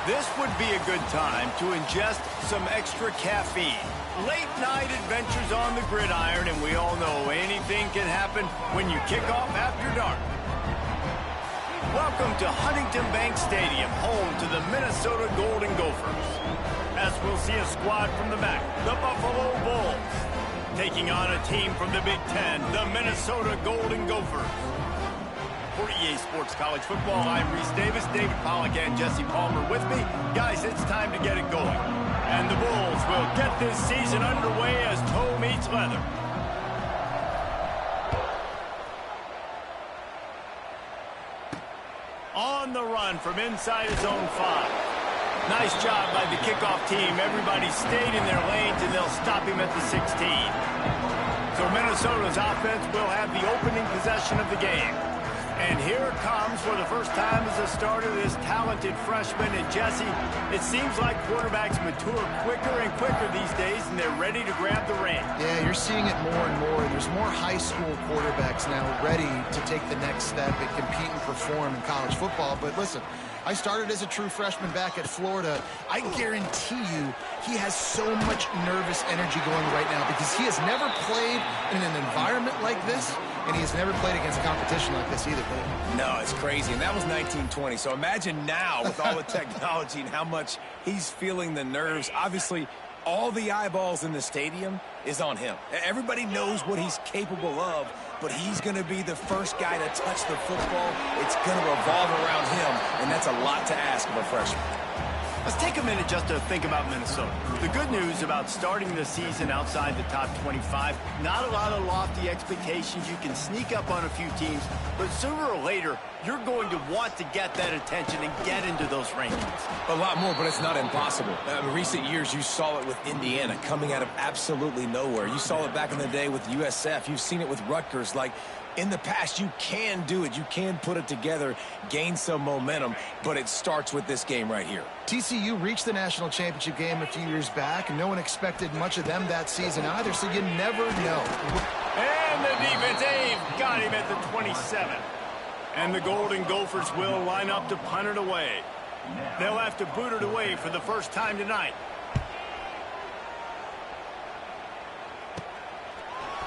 This would be a good time to ingest some extra caffeine. Late night adventures on the gridiron, and we all know anything can happen when you kick off after dark. Welcome to Huntington Bank Stadium, home to the Minnesota Golden Gophers. As we'll see a squad from the back, the Buffalo Bulls. Taking on a team from the Big Ten, the Minnesota Golden Gophers. For EA Sports College Football, I'm Reese Davis, David Pollack, and Jesse Palmer with me. Guys, it's time to get it going. And the Bulls will get this season underway as toe meets leather. On the run from inside his own 5. Nice job by the kickoff team. Everybody stayed in their lanes, and they'll stop him at the 16. So Minnesota's offense will have the opening possession of the game. And here it comes for the first time as a starter, this talented freshman. And Jesse, it seems like quarterbacks mature quicker and quicker these days, and they're ready to grab the reins. Yeah, you're seeing it more and more. There's more high school quarterbacks now ready to take the next step and compete and perform in college football. But listen, I started as a true freshman back at Florida. I guarantee you he has so much nervous energy going right now because he has never played in an environment like this, and he has never played against competition like this either. No, it's crazy, and that was 1920. So imagine now with all the technology and how much he's feeling the nerves. Obviously, all the eyeballs in the stadium is on him. Everybody knows what he's capable of, but he's going to be the first guy to touch the football. It's going to revolve around him, and that's a lot to ask of a freshman. Let's take a minute just to think about Minnesota. The good news about starting the season outside the top 25, not a lot of lofty expectations. You can sneak up on a few teams, but sooner or later, you're going to want to get that attention and get into those rankings. A lot more, but it's not impossible. In recent years, you saw it with Indiana coming out of absolutely nowhere. You saw it back in the day with USF. You've seen it with Rutgers. Like, in the past, you can do it. You can put it together, gain some momentum, but it starts with this game right here. TCU reached the national championship game a few years back, and no one expected much of them that season either, so you never know. And the defense, got him at the 27. And the Golden Gophers will line up to punt it away. They'll have to boot it away for the first time tonight.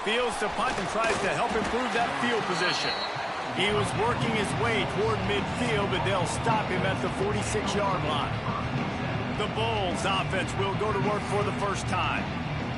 Fields to punt and tries to help improve that field position. He was working his way toward midfield, but they'll stop him at the 46-yard line. The Bulls offense will go to work for the first time.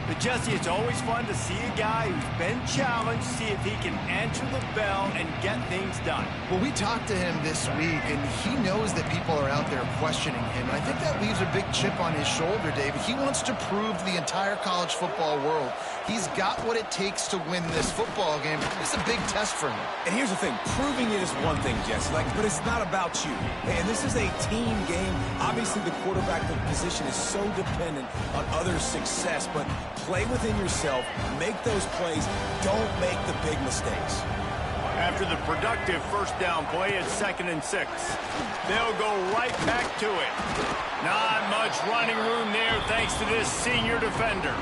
But Jesse, it's always fun to see a guy who's been challenged, see if he can answer the bell and get things done. Well, we talked to him this week, and he knows that people are out there questioning him. And I think that leaves a big chip on his shoulder, David. He wants to prove to the entire college football world he's got what it takes to win this football game. It's a big test for him. And here's the thing. Proving it is one thing, Jesse, but it's not about you. And this is a team game. Obviously, the quarterback position is so dependent on others' success, but play within yourself, make those plays, don't make the big mistakes. After the productive first down play, it's 2nd and 6. They'll go right back to it. Not much running room there thanks to this senior defender.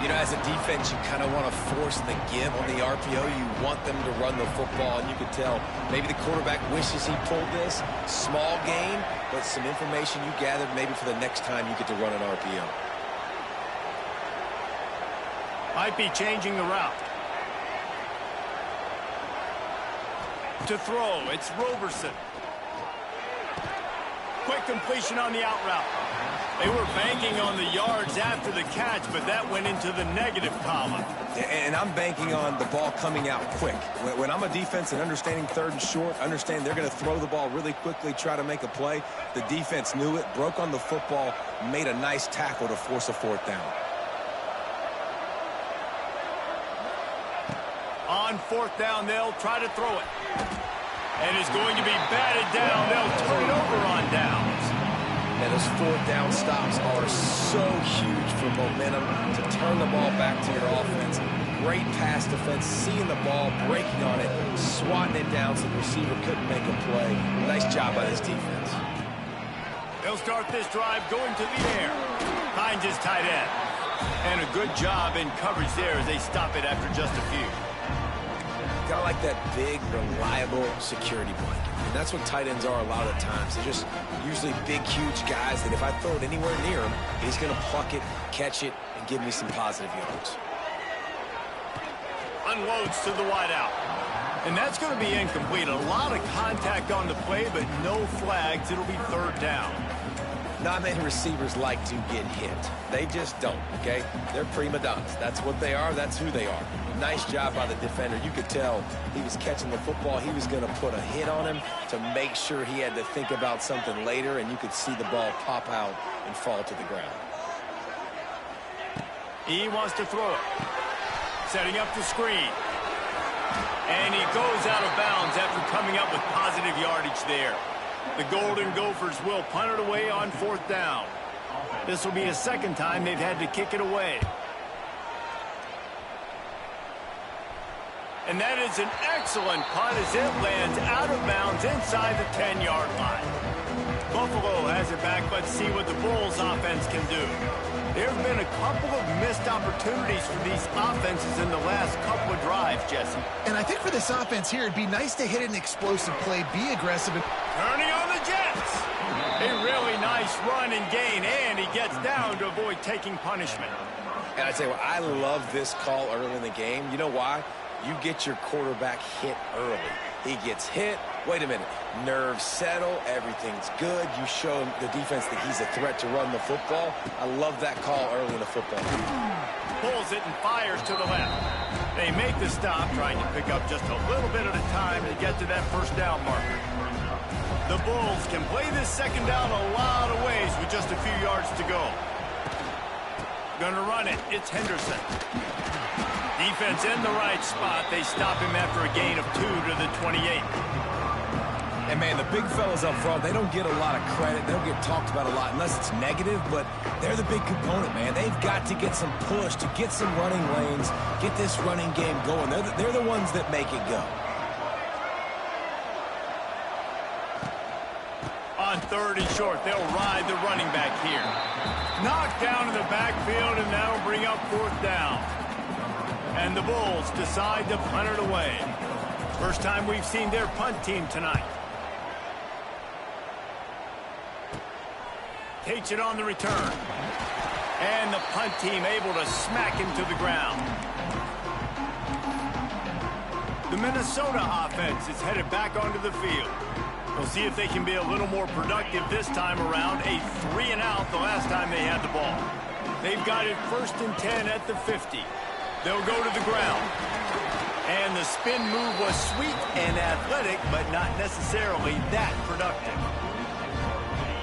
You know, as a defense, you kind of want to force the give on the RPO. You want them to run the football, and you can tell maybe the quarterback wishes he pulled this. Small gain, but some information you gathered maybe for the next time you get to run an RPO. Might be changing the route. To throw, it's Roberson. Quick completion on the out route. They were banking on the yards after the catch, but that went into the negative column. And I'm banking on the ball coming out quick. When I'm a defense and understanding 3rd and short, understand they're going to throw the ball really quickly, try to make a play. The defense knew it, broke on the football, made a nice tackle to force a 4th down. On 4th down, they'll try to throw it. And it's going to be batted down. They'll turn it over on downs. And those 4th down stops are so huge for momentum to turn the ball back to your offense. Great pass defense, seeing the ball, breaking on it, swatting it down so the receiver couldn't make a play. Nice job by this defense. They'll start this drive going to the air. Finds his tight end. And a good job in coverage there as they stop it after just a few. Kind of like that big, reliable security blanket. And that's what tight ends are a lot of the times. They're just usually big, huge guys that if I throw it anywhere near him, he's going to pluck it, catch it, and give me some positive yards. Unloads to the wideout. And that's going to be incomplete. A lot of contact on the play, but no flags. It'll be third down. Not many receivers like to get hit. They just don't, okay? They're prima donnas. That's what they are. That's who they are. Nice job by the defender. You could tell he was catching the football. He was going to put a hit on him to make sure he had to think about something later, and you could see the ball pop out and fall to the ground. He wants to throw it. Setting up the screen. And he goes out of bounds after coming up with positive yardage there. The Golden Gophers will punt it away on fourth down. This will be a second time they've had to kick it away. And that is an excellent punt as it lands out of bounds inside the 10-yard line. Buffalo has it back. Let's see what the Bulls offense can do. There have been a couple of missed opportunities for these offenses in the last couple of drives, Jesse. And I think for this offense here, it'd be nice to hit an explosive play, be aggressive. Turning on the Jets. A really nice run and gain, and he gets down to avoid taking punishment. And I tell you what, I love this call early in the game. You know why? You get your quarterback hit early. He gets hit. Wait a minute. Nerves settle. Everything's good. You show the defense that he's a threat to run the football. I love that call early in the football game. Pulls it and fires to the left. They make the stop, trying to pick up just a little bit at a time to get to that first down marker. The Bulls can play this second down a lot of ways with just a few yards to go. Gonna run it. It's Henderson. Defense in the right spot. They stop him after a gain of 2 to the 28. And, man, the big fellas up front, they don't get a lot of credit. They don't get talked about a lot unless it's negative, but they're the big component, man. They've got to get some push, to get some running lanes, get this running game going. They're the ones that make it go. On third and short, they'll ride the running back here. Knocked down in the backfield, and that'll bring up fourth down. And the Bulls decide to punt it away. First time we've seen their punt team tonight. Takes it on the return. And the punt team able to smack him to the ground. The Minnesota offense is headed back onto the field. We'll see if they can be a little more productive this time around. A 3-and-out the last time they had the ball. They've got it 1st and 10 at the 50. They'll go to the ground. And the spin move was sweet and athletic, but not necessarily that productive.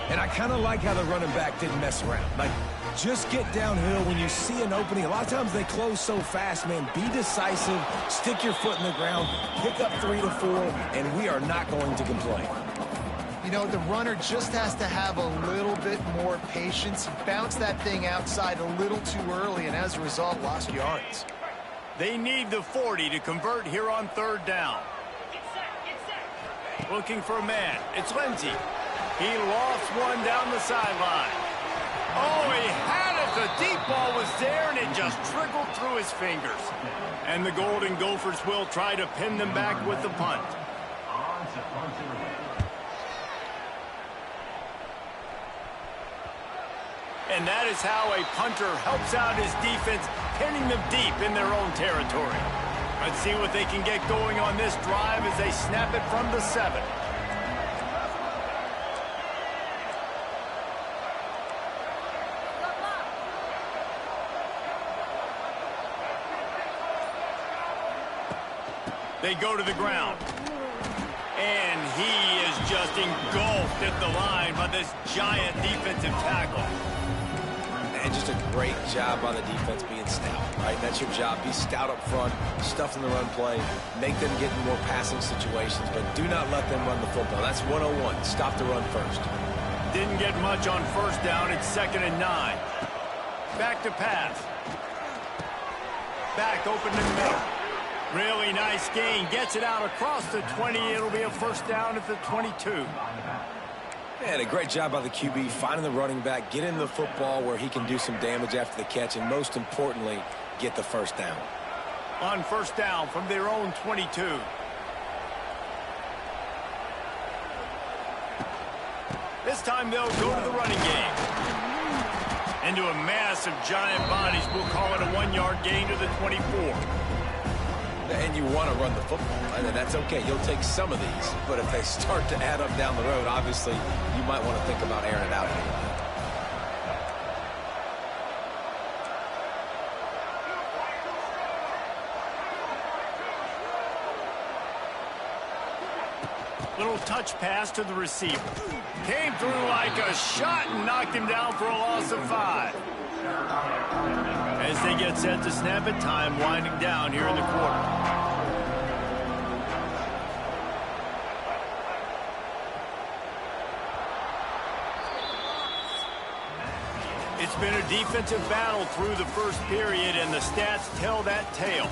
And I kind of like how the running back didn't mess around. Like, just get downhill when you see an opening. A lot of times they close so fast, man. Be decisive, stick your foot in the ground, pick up 3 to 4, and we are not going to complain. You know, the runner just has to have a little bit more patience. Bounce that thing outside a little too early, and as a result, lost yards. They need the 40 to convert here on third down. Looking for a man. It's Lindsey. He lost one down the sideline. Oh, he had it. The deep ball was there, and it just trickled through his fingers. And the Golden Gophers will try to pin them back with the punt. And that is how a punter helps out his defense, pinning them deep in their own territory. Let's see what they can get going on this drive as they snap it from the 7. They go to the ground. And he is just engulfed at the line by this giant defensive tackle. And just a great job by the defense being stout, right? That's your job. Be stout up front, stuff in the run play, make them get in more passing situations, but do not let them run the football. That's 101. Stop the run first. Didn't get much on first down. It's 2nd and 9. Back to pass. Back open in the middle. Really nice gain. Gets it out across the 20. It'll be a first down at the 22. And a great job by the QB finding the running back, getting the football where he can do some damage after the catch, and most importantly, get the first down. On first down from their own 22. This time they'll go to the running game. Into a mass of giant bodies, we'll call it a 1-yard gain to the 24. And you want to run the football, and that's okay. You'll take some of these, but if they start to add up down the road, obviously you might want to think about airing it out a little bit. Little touch pass to the receiver. Came through like a shot and knocked him down for a loss of 5. As they get set to snap it, time winding down here in the quarter. It's been a defensive battle through the first period, and the stats tell that tale.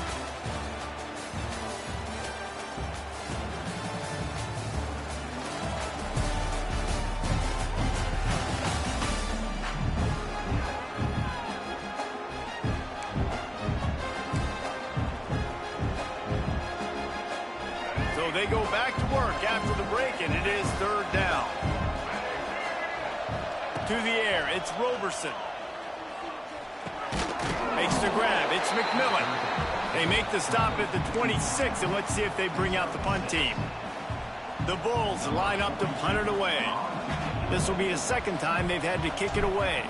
So they go back to work after the break, and it is third down. To the air, it's Roberson. Makes the grab, it's McMillan. They make the stop at the 26, and let's see if they bring out the punt team. The Bulls line up to punt it away. This will be a second time they've had to kick it away.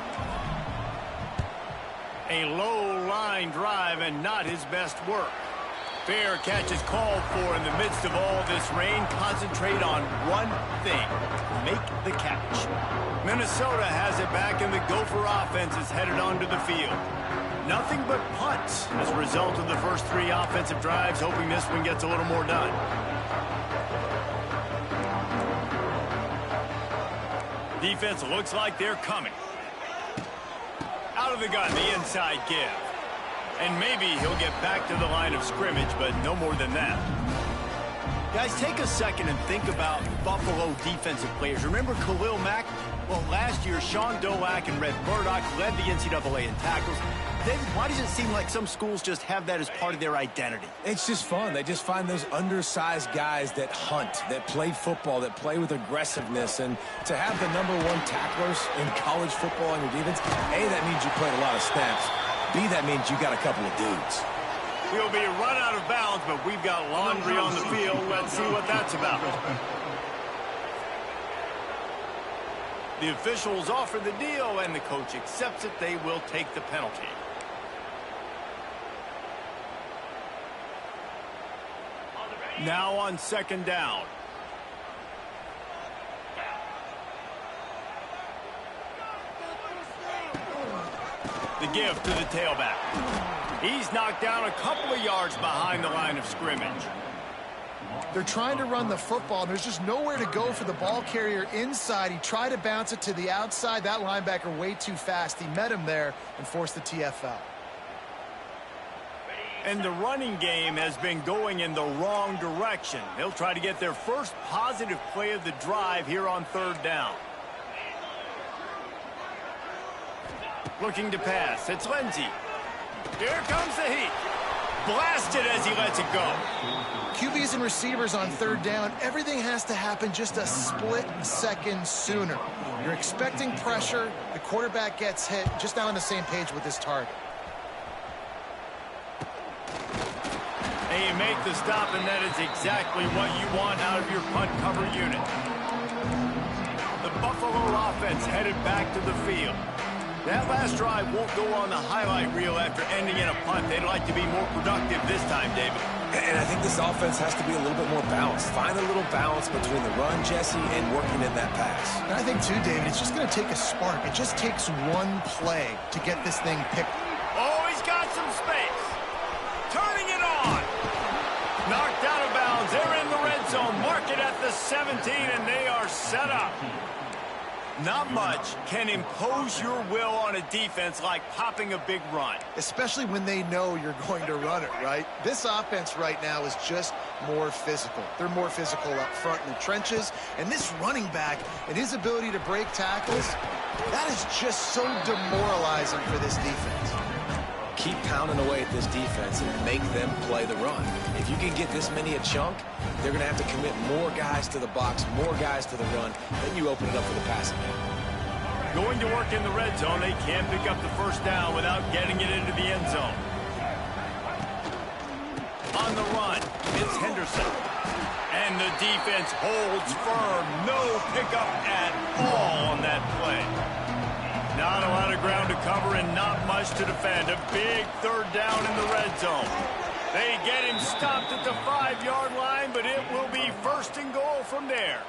A low line drive and not his best work. Fair catch is called for in the midst of all this rain. Concentrate on one thing. Make the catch. Minnesota has it back, and the Gopher offense is headed onto the field. Nothing but punts as a result of the first 3 offensive drives, hoping this one gets a little more done. Defense looks like they're coming. Out of the gun, the inside give. And maybe he'll get back to the line of scrimmage, but no more than that. Guys, take a second and think about Buffalo defensive players. Remember Khalil Mack? Well, last year, Sean Dolak and Red Burdock led the NCAA in tackles. David, why does it seem like some schools just have that as part of their identity? It's just fun. They just find those undersized guys that hunt, that play football, that play with aggressiveness. And to have the #1 tacklers in college football on your defense, A, that means you played a lot of snaps. B, that means you got a couple of dudes. We'll be run out of bounds, but we've got laundry on the field. Let's see what that's about. The officials offer the deal, and the coach accepts it. They will take the penalty. Now on second down. The give to the tailback. He's knocked down a couple of yards behind the line of scrimmage. They're trying to run the football, and there's just nowhere to go for the ball carrier inside. He tried to bounce it to the outside. That linebacker way too fast. He met him there and forced the TFL. And the running game has been going in the wrong direction. They'll try to get their first positive play of the drive here on third down. Looking to pass. It's Lindsey. Here comes the heat. Blasted as he lets it go. QBs and receivers on third down, everything has to happen just a split second sooner. You're expecting pressure. The quarterback gets hit. Just not on the same page with his target. And you make the stop, and that is exactly what you want out of your punt cover unit. The Buffalo offense headed back to the field. That last drive won't go on the highlight reel after ending in a punt. They'd like to be more productive this time, David. And I think this offense has to be a little bit more balanced. Find a little balance between the run, Jesse, and working in that pass. And I think, too, David, it's just going to take a spark. It just takes one play to get this thing picked. Oh, he's got some space. Turning it on. Knocked out of bounds. They're in the red zone. Mark it at the 17, and they are set up. Not much can impose your will on a defense like popping a big run. Especially when they know you're going to run it, right? This offense right now is just more physical. They're more physical up front in the trenches. And this running back and his ability to break tackles, that is just so demoralizing for this defense. keep pounding away at this defense and make them play the run. If you can get this many a chunk, they're going to have to commit more guys to the box, more guys to the run. Then you open it up for the passing game. Going to work in the red zone, they can't pick up the first down without getting it into the end zone. On the run, it's Henderson. And the defense holds firm. No pickup at all on that play. Not a lot of ground to cover and not much to defend. A big third down in the red zone. They get him stopped at the 5-yard line, but it will be first and goal from there.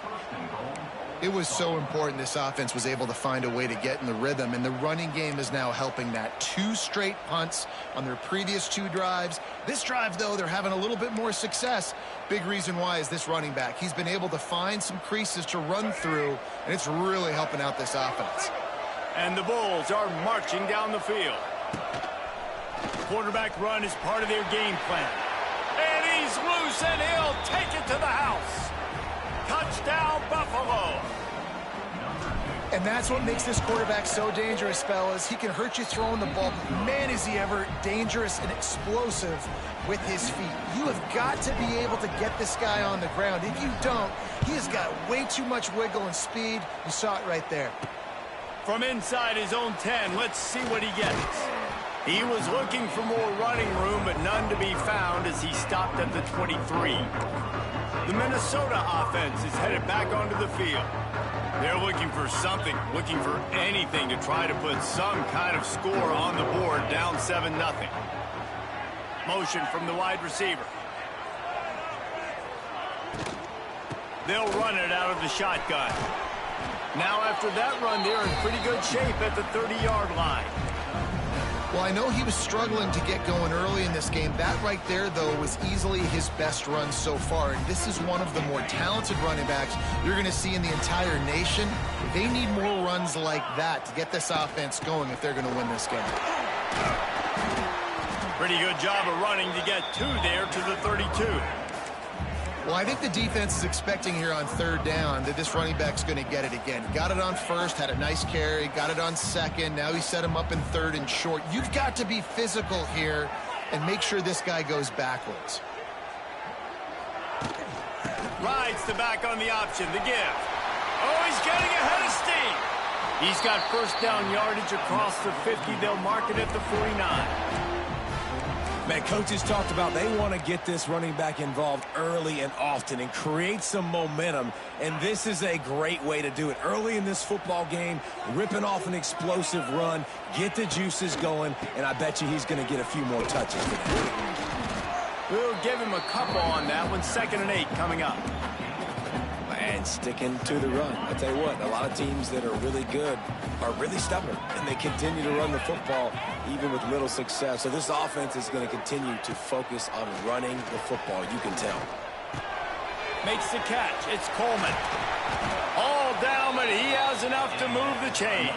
It was so important this offense was able to find a way to get in the rhythm, and the running game is now helping that. 2 straight punts on their previous 2 drives. This drive, though, they're having a little bit more success. Big reason why is this running back. He's been able to find some creases to run through, and it's really helping out this offense. And the Bulls are marching down the field. Quarterback run is part of their game plan. And he's loose, and he'll take it to the house. Touchdown, Buffalo. And that's what makes this quarterback so dangerous, fellas. He can hurt you throwing the ball. Man, is he ever dangerous and explosive with his feet. You have got to be able to get this guy on the ground. If you don't, he has got way too much wiggle and speed. You saw it right there. From inside his own 10, let's see what he gets. He was looking for more running room, but none to be found as he stopped at the 23. The Minnesota offense is headed back onto the field. They're looking for something, looking for anything to try to put some kind of score on the board, down 7-0. Motion from the wide receiver. They'll run it out of the shotgun. Now after that run, they're in pretty good shape at the 30-yard line. Well, I know he was struggling to get going early in this game. That right there, though, was easily his best run so far. And this is one of the more talented running backs you're going to see in the entire nation. They need more runs like that to get this offense going if they're going to win this game. Pretty good job of running to get 2 there to the 32. Well, I think the defense is expecting here on 3rd down that this running back's going to get it again. Got it on 1st, had a nice carry, got it on 2nd. Now he set him up in 3rd and short. You've got to be physical here and make sure this guy goes backwards. Rides the back on the option, the give. Oh, he's getting ahead of steam. He's got first down yardage across the 50. They'll mark it at the 49. Man, coaches talked about they want to get this running back involved early and often and create some momentum, and this is a great way to do it. Early in this football game, ripping off an explosive run, get the juices going, and I bet you he's going to get a few more touches today. We'll give him a couple on that one. 2nd and 8 coming up. And sticking to the run. I tell you what, a lot of teams that are really good are really stubborn, and they continue to run the football even with little success. So this offense is going to continue to focus on running the football, you can tell. Makes the catch. It's Coleman. All down, but he has enough to move the chains.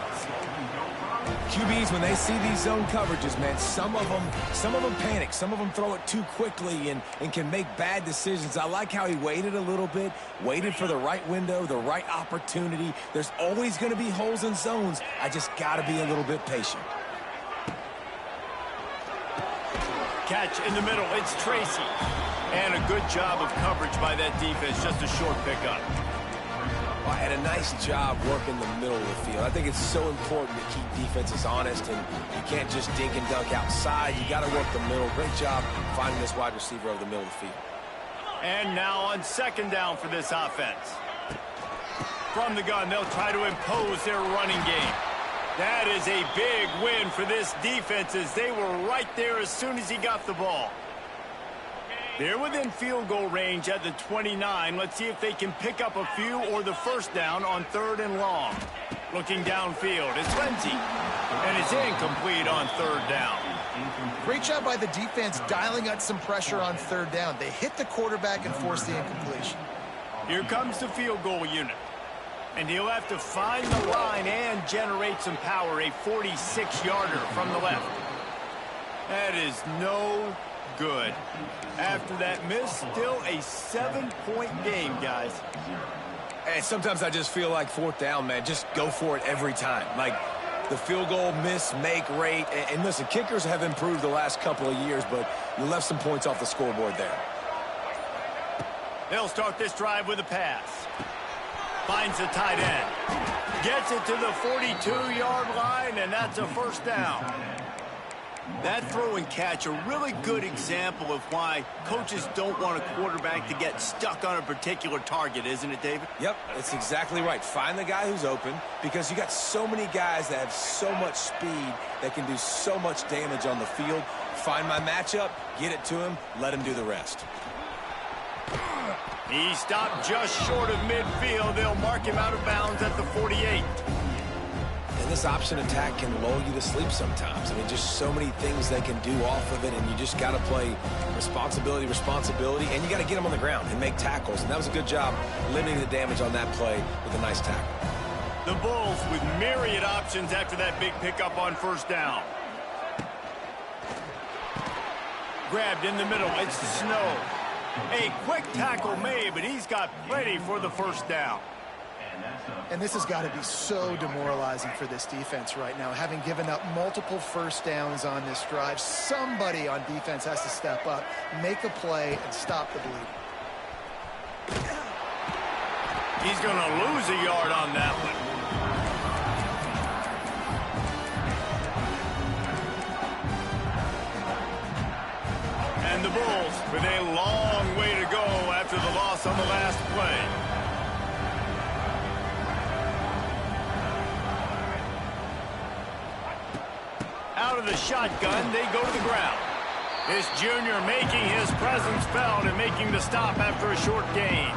QBs, when they see these zone coverages, man, some of them panic. Some of them throw it too quickly and can make bad decisions. I like how he waited a little bit, waited for the right window, the right opportunity. There's always going to be holes in zones. I just got to be a little bit patient. Catch in the middle. It's Tracy. And a good job of coverage by that defense. Just a short pickup. Well, and a nice job working the middle of the field. I think it's so important to keep defenses honest, and you can't just dink and dunk outside. You got to work the middle. Great job finding this wide receiver over the middle of the field. And now on 2nd down for this offense. From the gun, they'll try to impose their running game. That is a big win for this defense as they were right there as soon as he got the ball. They're within field goal range at the 29. Let's see if they can pick up a few or the first down on 3rd and long. Looking downfield, it's Lindsey. And it's incomplete on 3rd down. Great job by the defense dialing up some pressure on 3rd down. They hit the quarterback and forced the incompletion. Here comes the field goal unit. And he'll have to find the line and generate some power. A 46-yarder from the left. That is no good. After that miss, still a 7-point game, guys. And sometimes I just feel like 4th down, man, just go for it every time. Like, the field goal miss-make rate. And listen, kickers have improved the last couple of years, but you left some points off the scoreboard there. They'll start this drive with a pass. Finds the tight end. Gets it to the 42-yard line, and that's a first down. That throw and catch, a really good example of why coaches don't want a quarterback to get stuck on a particular target, isn't it, David? Yep, that's exactly right. Find the guy who's open, because you got so many guys that have so much speed that can do so much damage on the field. Find my matchup, get it to him, let him do the rest. He stopped just short of midfield. They'll mark him out of bounds at the 48. And this option attack can lull you to sleep sometimes. I mean, just so many things they can do off of it, and you just got to play responsibility, and you got to get them on the ground and make tackles. And that was a good job limiting the damage on that play with a nice tackle. The Bulls with myriad options after that big pickup on first down. Grabbed in the middle. It's Snow. A quick tackle made, but he's got plenty for the first down. And this has got to be so demoralizing for this defense right now. Having given up multiple first downs on this drive, somebody on defense has to step up, make a play, and stop the bleeding. He's going to lose a yard on that one. And the Bulls with a long way to go after the loss on the last play. Out of the shotgun, they go to the ground. This junior making his presence felt and making the stop after a short gain.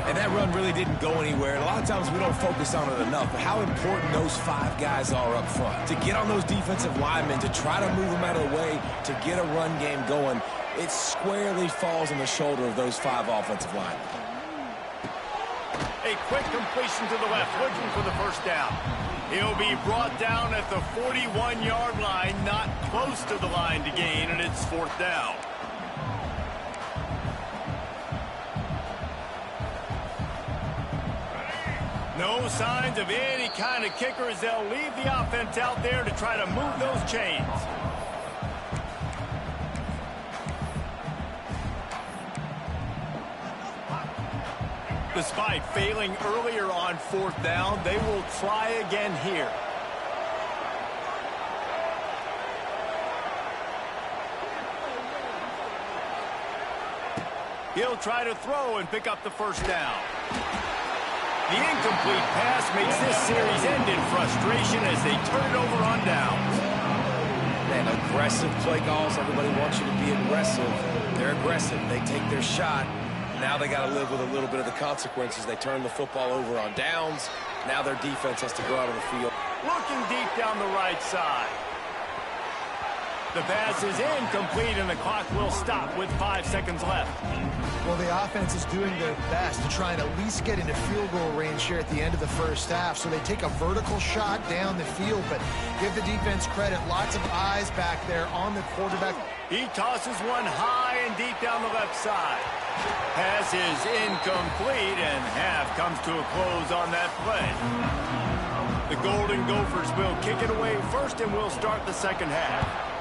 And that run really didn't go anywhere. And a lot of times we don't focus on it enough, but how important those 5 guys are up front. To get on those defensive linemen, to try to move them out of the way, to get a run game going, it squarely falls on the shoulder of those 5 offensive linemen. A quick completion to the left, looking for the first down. He'll be brought down at the 41-yard line, not close to the line to gain, and it's fourth down. No signs of any kind of kickers. They'll leave the offense out there to try to move those chains. Despite failing earlier on fourth down, they will try again here. He'll try to throw and pick up the first down. The incomplete pass makes this series end in frustration as they turn it over on downs. Man, aggressive play calls. Everybody wants you to be aggressive. They're aggressive. They take their shot. Now they got to live with a little bit of the consequences. They turn the football over on downs. Now their defense has to go out on the field. Looking deep down the right side. The pass is incomplete, and the clock will stop with 5 seconds left. Well, the offense is doing their best to try and at least get into field goal range here at the end of the first half. So they take a vertical shot down the field, but give the defense credit. Lots of eyes back there on the quarterback. He tosses one high and deep down the left side. Pass is incomplete, and half comes to a close on that play. The Golden Gophers will kick it away first, and we'll start the second half.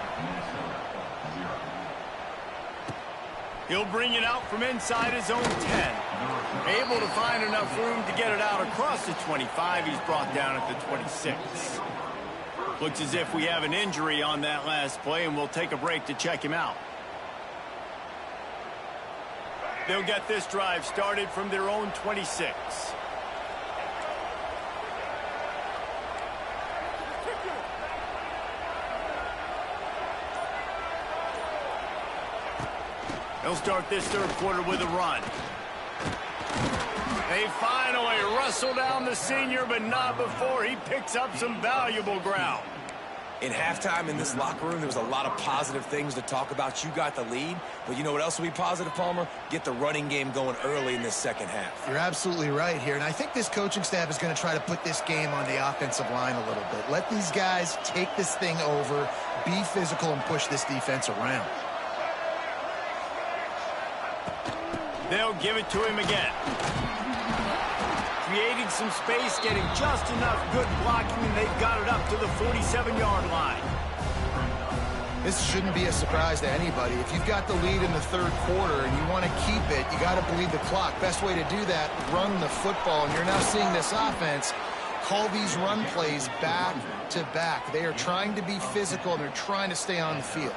He'll bring it out from inside his own 10. Able to find enough room to get it out across the 25. He's brought down at the 26. Looks as if we have an injury on that last play, and we'll take a break to check him out. They'll get this drive started from their own 26. They'll start this third quarter with a run. They finally wrestle down the senior, but not before he picks up some valuable ground. In halftime in this locker room, there was a lot of positive things to talk about. You got the lead, but you know what else will be positive, Palmer? Get the running game going early in this second half. You're absolutely right here, and I think this coaching staff is going to try to put this game on the offensive line a little bit. Let these guys take this thing over, be physical, and push this defense around. They'll give it to him again. creating some space, getting just enough good blocking, and they've got it up to the 47-yard line. This shouldn't be a surprise to anybody. If you've got the lead in the third quarter and you want to keep it, you got to bleed the clock. Best way to do that, run the football. And you're now seeing this offense call these run plays back to back. They are trying to be physical, and they're trying to stay on the field.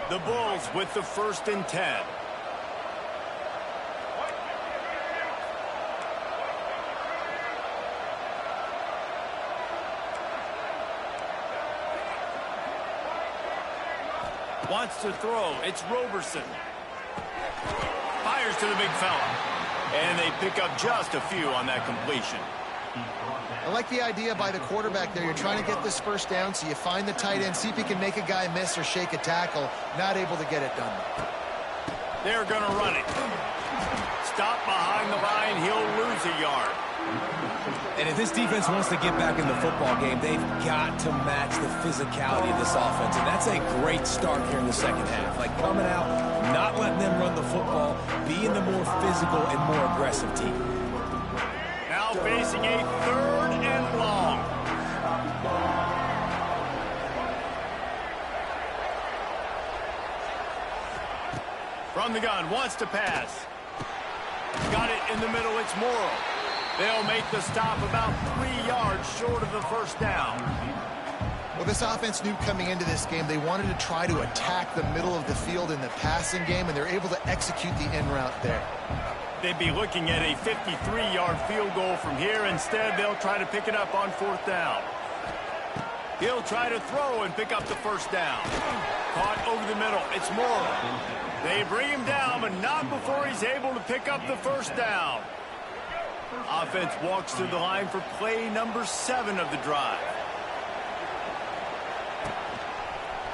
The Bulls with the 1st and 10. Wants to throw. It's Roberson. Fires to the big fella. And they pick up just a few on that completion. I like the idea by the quarterback there. You're trying to get this first down, so you find the tight end, see if he can make a guy miss or shake a tackle. Not able to get it done. They're going to run it. Stop behind the line. He'll lose a yard. And if this defense wants to get back in the football game, they've got to match the physicality of this offense. And that's a great start here in the second half. Like coming out, not letting them run the football, being the more physical and more aggressive team. Now facing a 3rd and long. From the gun, wants to pass. Got it in the middle, it's Morrow. They'll make the stop about 3 yards short of the first down. Well, this offense knew coming into this game they wanted to try to attack the middle of the field in the passing game, and they're able to execute the in route there. They'd be looking at a 53-yard field goal from here. Instead, they'll try to pick it up on 4th down. He'll try to throw and pick up the first down. Caught over the middle. It's Morrow. They bring him down, but not before he's able to pick up the first down. Offense walks through the line for play number 7 of the drive.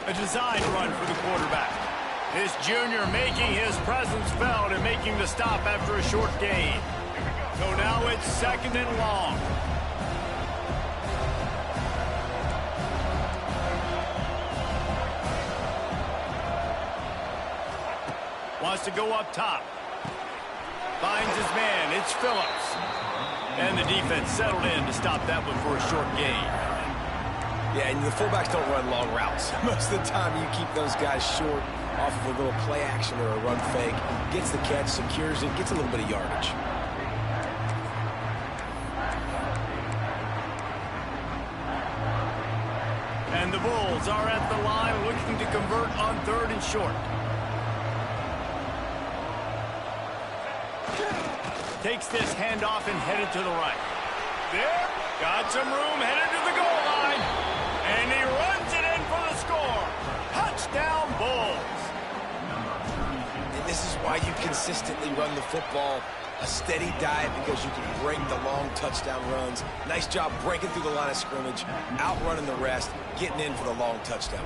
A design run for the quarterback. This junior making his presence felt and making the stop after a short gain. So now it's 2nd and long. Wants to go up top. Finds his man. It's Phillips. And the defense settled in to stop that one for a short gain. Yeah, and the fullbacks don't run long routes. Most of the time you keep those guys short off of a little play action or a run fake. Gets the catch, secures it, gets a little bit of yardage. And the Bulls are at the line looking to convert on 3rd and short. Takes this handoff and headed to the right. There, got some room, headed to the goal line. And he runs it in for the score. Touchdown, Bulls. And this is why you consistently run the football. A steady diet because you can break the long touchdown runs. Nice job breaking through the line of scrimmage, outrunning the rest, getting in for the long touchdown.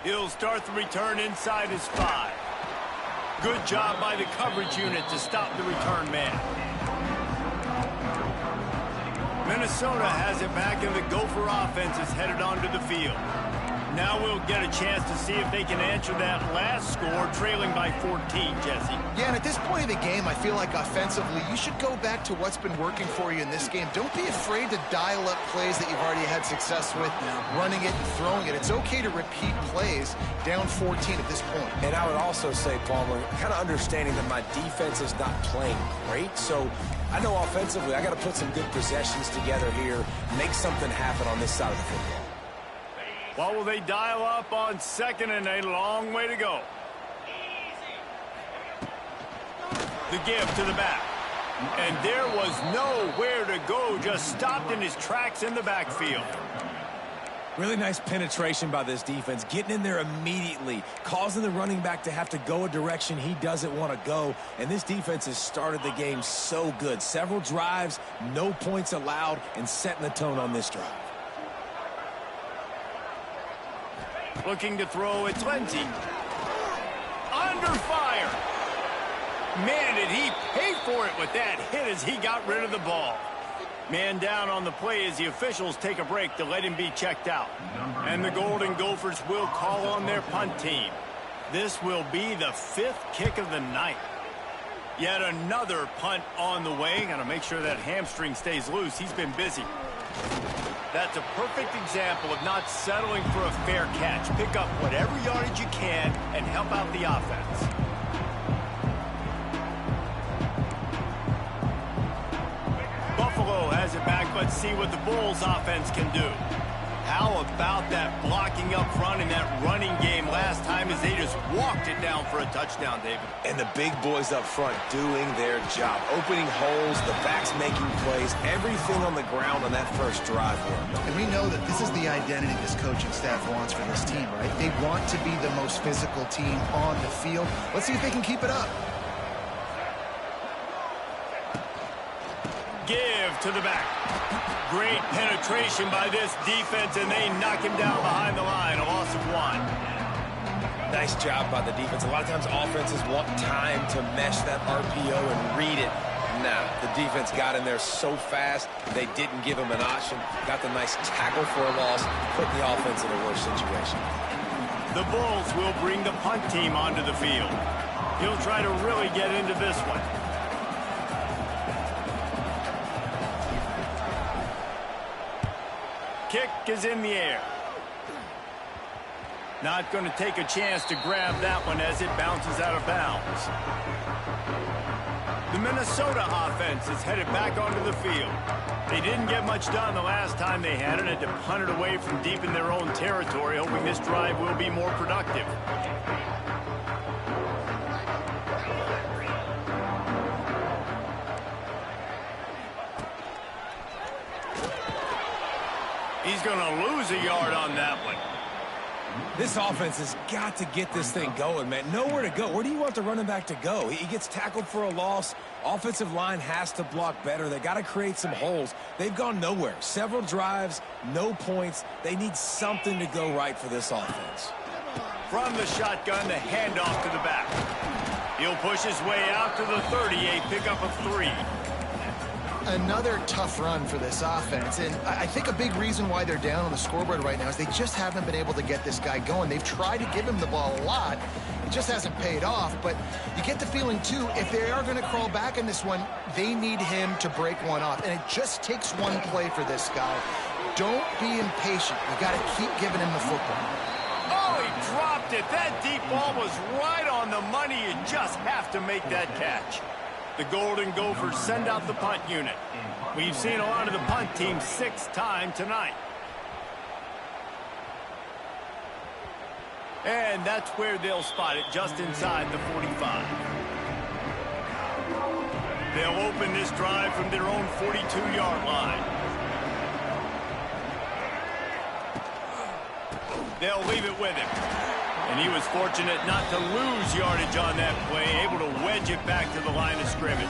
He'll start the return inside his 5. Good job by the coverage unit to stop the return man. Minnesota has it back, and the Gopher offense is headed onto the field. Now we'll get a chance to see if they can answer that last score, trailing by 14, Jesse. Yeah, and at this point of the game, I feel like offensively, you should go back to what's been working for you in this game. Don't be afraid to dial up plays that you've already had success with, running it and throwing it. It's okay to repeat plays down 14 at this point. And I would also say, Palmer, kind of understanding that my defense is not playing great, so I know offensively I got to put some good possessions together here, make something happen on this side of the football. What will they dial up on 2nd and a long way to go? The give to the back. And there was nowhere to go, just stopped in his tracks in the backfield. Really nice penetration by this defense, getting in there immediately, causing the running back to have to go a direction he doesn't want to go. And this defense has started the game so good. Several drives, no points allowed, and setting the tone on this drive. Looking to throw, it's Lindsey. Under fire. Man, did he pay for it with that hit as he got rid of the ball. Man down on the play as the officials take a break to let him be checked out. And the Golden Gophers will call on their punt team. This will be the 5th kick of the night. Yet another punt on the way. Got to make sure that hamstring stays loose. He's been busy. That's a perfect example of not settling for a fair catch. Pick up whatever yardage you can and help out the offense. Buffalo has it back. Let's see what the Bulls offense can do. How about that blocking up front in that running game last time as they just walked it down for a touchdown, David? And the big boys up front doing their job. Opening holes, the backs making plays, everything on the ground on that first drive work. And we know that this is the identity this coaching staff wants for this team, right? They want to be the most physical team on the field. Let's see if they can keep it up. Give to the back. Great penetration by this defense, and they knock him down behind the line. A loss of 1. Nice job by the defense. A lot of times offenses want time to mesh that RPO and read it. Nah, the defense got in there so fast, they didn't give him an option. Got the nice tackle for a loss, put the offense in a worse situation. The Bulls will bring the punt team onto the field. He'll try to really get into this one. Kick is in the air. Not going to take a chance to grab that one as it bounces out of bounds. The Minnesota offense is headed back onto the field. They didn't get much done the last time they had it. Had to punt it away from deep in their own territory, hoping this drive will be more productive. He's going to lose a yard on that one. This offense has got to get this thing going, man. Nowhere to go. Where do you want the running back to go? He gets tackled for a loss. Offensive line has to block better. They got to create some holes. They've gone nowhere. Several drives, no points. They need something to go right for this offense. From the shotgun, the handoff to the back. He'll push his way out to the 30, a pickup of 3. Another tough run for this offense, and I think a big reason why they're down on the scoreboard right now is they just haven't been able to get this guy going. They've tried to give him the ball a lot. It just hasn't paid off, but you get the feeling, too, if they are going to crawl back in this one, they need him to break one off, and it just takes one play for this guy. Don't be impatient. You got to keep giving him the football. Oh, he dropped it. That deep ball was right on the money. You just have to make that catch. The Golden Gophers send out the punt unit. We've seen a lot of the punt team 6 times tonight. And that's where they'll spot it, just inside the 45. They'll open this drive from their own 42-yard line. They'll leave it with him. And he was fortunate not to lose yardage on that play, able to wedge it back to the line of scrimmage.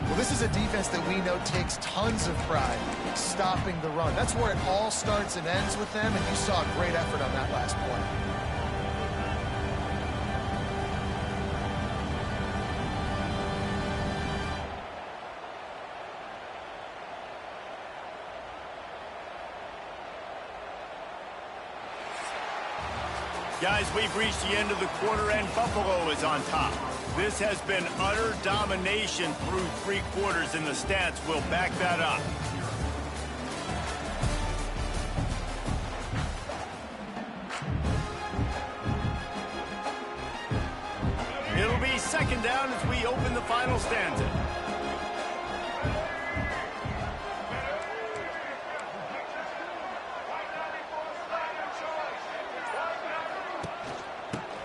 Well, this is a defense that we know takes tons of pride stopping the run. That's where it all starts and ends with them, and you saw a great effort on that last play. Guys, we've reached the end of the quarter, and Buffalo is on top. This has been utter domination through 3 quarters, and the stats will back that up. It'll be second down as we open the final stanza.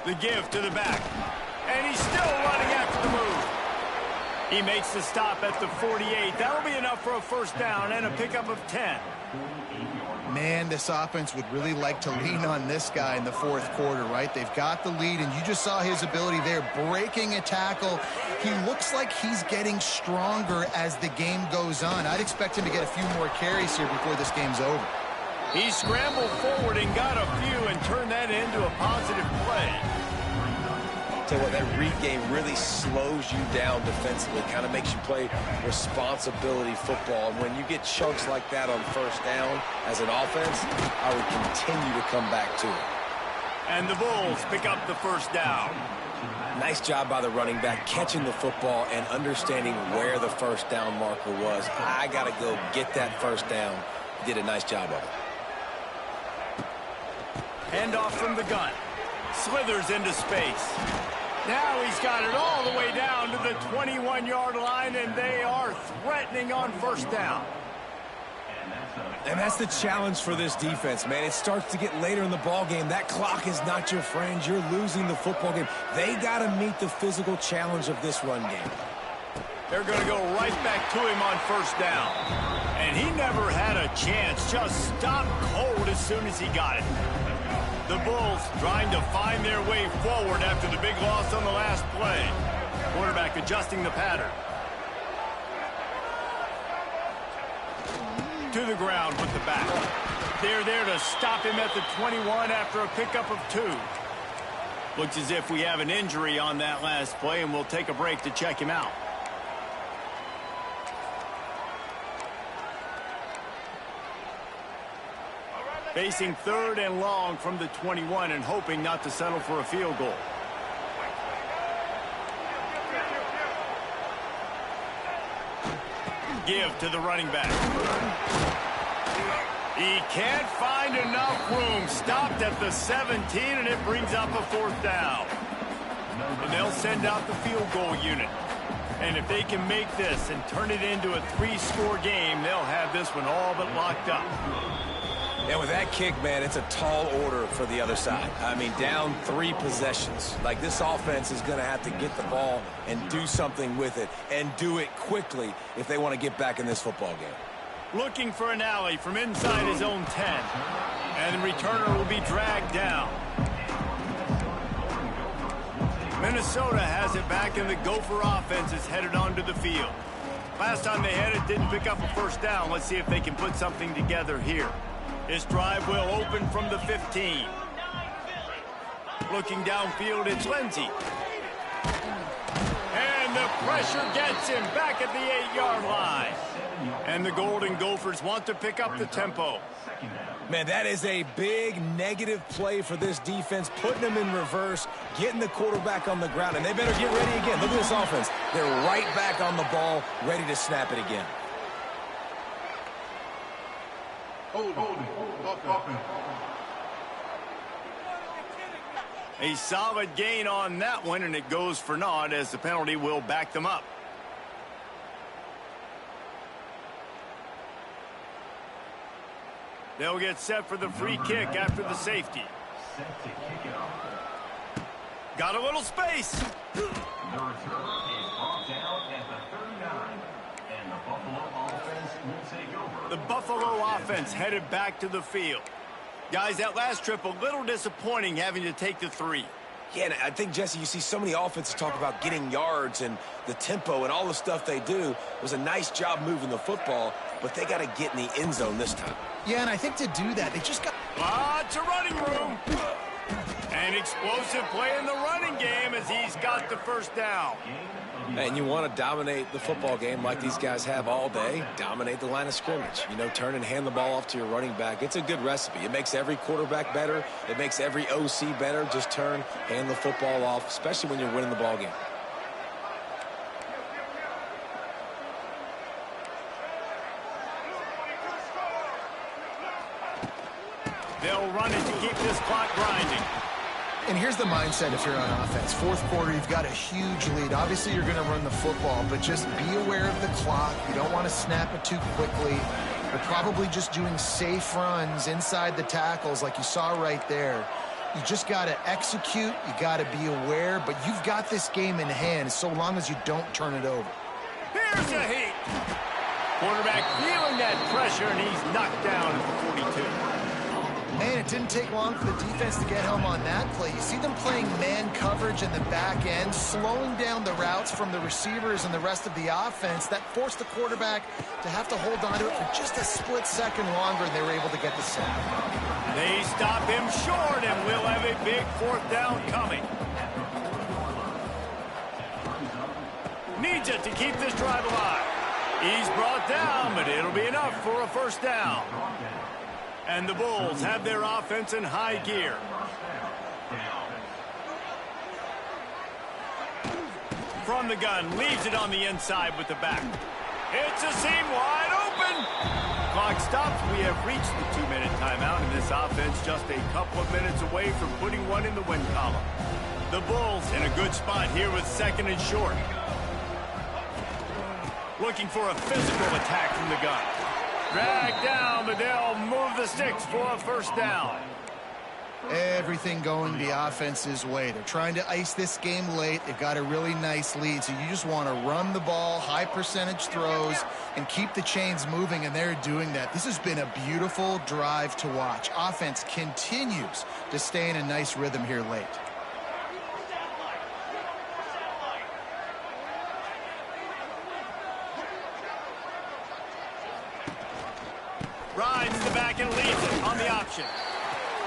The give to the back. And he's still running after the move. He makes the stop at the 48. That'll be enough for a first down and a pickup of 10. Man, this offense would really like to lean on this guy in the 4th quarter, right? They've got the lead, and you just saw his ability there, breaking a tackle. He looks like he's getting stronger as the game goes on. I'd expect him to get a few more carries here before this game's over. He scrambled forward and got a few and turned that into a positive play. Tell you what, that read game really slows you down defensively, kind of makes you play responsibility football. And when you get chunks like that on first down as an offense, I would continue to come back to it. And the Bulls pick up the first down. Nice job by the running back, catching the football and understanding where the first down marker was. I got to go get that first down. He did a nice job of it. Handoff from the gun. Slithers into space. Now he's got it all the way down to the 21-yard line, and they are threatening on first down. And that's the challenge for this defense, man. It starts to get later in the ball game. That clock is not your friend. You're losing the football game. They got to meet the physical challenge of this run game. They're going to go right back to him on first down. And he never had a chance. Just stopped cold as soon as he got it. The Bulls trying to find their way forward after the big loss on the last play. Quarterback adjusting the pattern. To the ground with the back. They're there to stop him at the 21 after a pickup of 2. Looks as if we have an injury on that last play, and we'll take a break to check him out. Facing 3rd and long from the 21 and hoping not to settle for a field goal. Give to the running back. He can't find enough room. Stopped at the 17, and it brings up a 4th down. And they'll send out the field goal unit. And if they can make this and turn it into a 3-score game, they'll have this one all but locked up. And with that kick, man, it's a tall order for the other side. I mean, down 3 possessions. Like, this offense is going to have to get the ball and do something with it, and do it quickly if they want to get back in this football game. Looking for an alley from inside his own 10. And the returner will be dragged down. Minnesota has it back, and the Gopher offense is headed onto the field. Last time they had it, didn't pick up a first down. Let's see if they can put something together here. This drive will open from the 15. Looking downfield, it's Lindsey. And the pressure gets him back at the 8-yard line. And the Golden Gophers want to pick up the tempo. Man, that is a big negative play for this defense, putting them in reverse, getting the quarterback on the ground, and they better get ready again. Look at this offense. They're right back on the ball, ready to snap it again. A solid gain on that one, and it goes for naught as the penalty will back them up. They'll get set for the free kick after the safety. Got a little space. The return is brought down at the 39, and the Buffalo offense will take over. The Buffalo offense headed back to the field. Guys, that last trip, a little disappointing having to take the 3. Yeah, and I think, Jesse, you see so many offenses talk about getting yards and the tempo and all the stuff they do. It was a nice job moving the football, but they got to get in the end zone this time. Yeah, and I think to do that, they just got... Lots of running room. An explosive play in the running game as he's got the first down. And you want to dominate the football game like these guys have all day. Dominate the line of scrimmage. You know, turn and hand the ball off to your running back. It's a good recipe. It makes every quarterback better. It makes every OC better. Just turn, hand the football off, especially when you're winning the ball game. They'll run it to keep this clock grinding. And here's the mindset if you're on offense. 4th quarter, you've got a huge lead. Obviously, you're going to run the football, but just be aware of the clock. You don't want to snap it too quickly. You're probably just doing safe runs inside the tackles like you saw right there. You just got to execute. You got to be aware, but you've got this game in hand so long as you don't turn it over. Here's a heat. Quarterback feeling that pressure, and he's knocked down at the 42. Man, it didn't take long for the defense to get home on that play. You see them playing man coverage in the back end, slowing down the routes from the receivers and the rest of the offense. That forced the quarterback to have to hold on to it for just a split second longer, and they were able to get the sack. They stop him short, and we'll have a big 4th down coming. Needs it to keep this drive alive. He's brought down, but it'll be enough for a first down. And the Bulls have their offense in high gear. from the gun, leaves it on the inside with the back. It's a seam wide open. Clock stops. We have reached the 2-minute timeout, and this offense just a couple of minutes away from putting one in the win column. The Bulls in a good spot here with 2nd and short. Looking for a physical attack from the gun. Drag down, but they'll move the sticks for a first down. Everything going the offense's way. They're trying to ice this game late. They've got a really nice lead, so you just want to run the ball, high percentage throws, and keep the chains moving, and they're doing that. This has been a beautiful drive to watch. Offense continues to stay in a nice rhythm here late. Rides the back and leaves it on the option.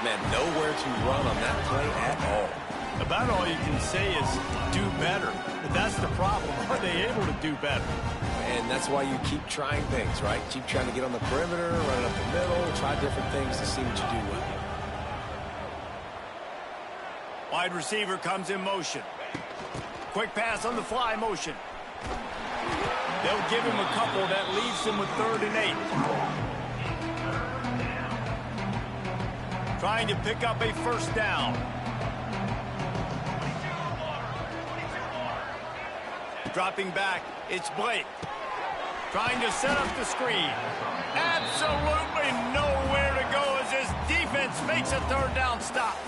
Man, nowhere to run on that play at all. About all you can say is do better. But that's the problem. Are they able to do better? And that's why you keep trying things, right? Keep trying to get on the perimeter, run it up the middle, try different things to see what you do well. Wide receiver comes in motion. Quick pass on the fly motion. They'll give him a couple that leaves him with 3rd and 8. Trying to pick up a first down. Dropping back, it's Blake. Trying to set up the screen. Absolutely nowhere to go as this defense makes a 3rd down stop.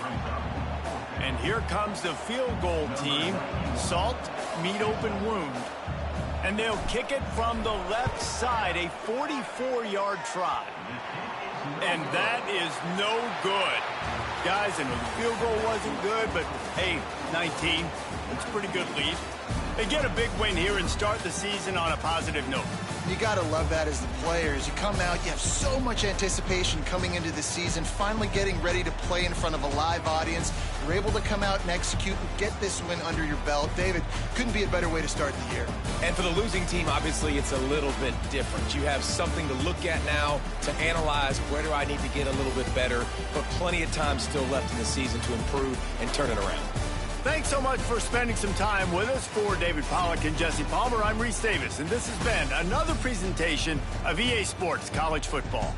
And here comes the field goal team. Salt, meet open wound. And they'll kick it from the left side, a 44-yard try. And that is no good. Guys, I know the field goal wasn't good, but hey, 19, it's a pretty good lead. They get a big win here and start the season on a positive note. You got to love that as the players. You come out, you have so much anticipation coming into the season, finally getting ready to play in front of a live audience. You're able to come out and execute and get this win under your belt. David, couldn't be a better way to start the year. And for the losing team, obviously, it's a little bit different. You have something to look at now to analyze where do I need to get a little bit better, but plenty of time still left in the season to improve and turn it around. Thanks so much for spending some time with us. For David Pollack and Jesse Palmer, I'm Reese Davis, and this has been another presentation of EA Sports College Football.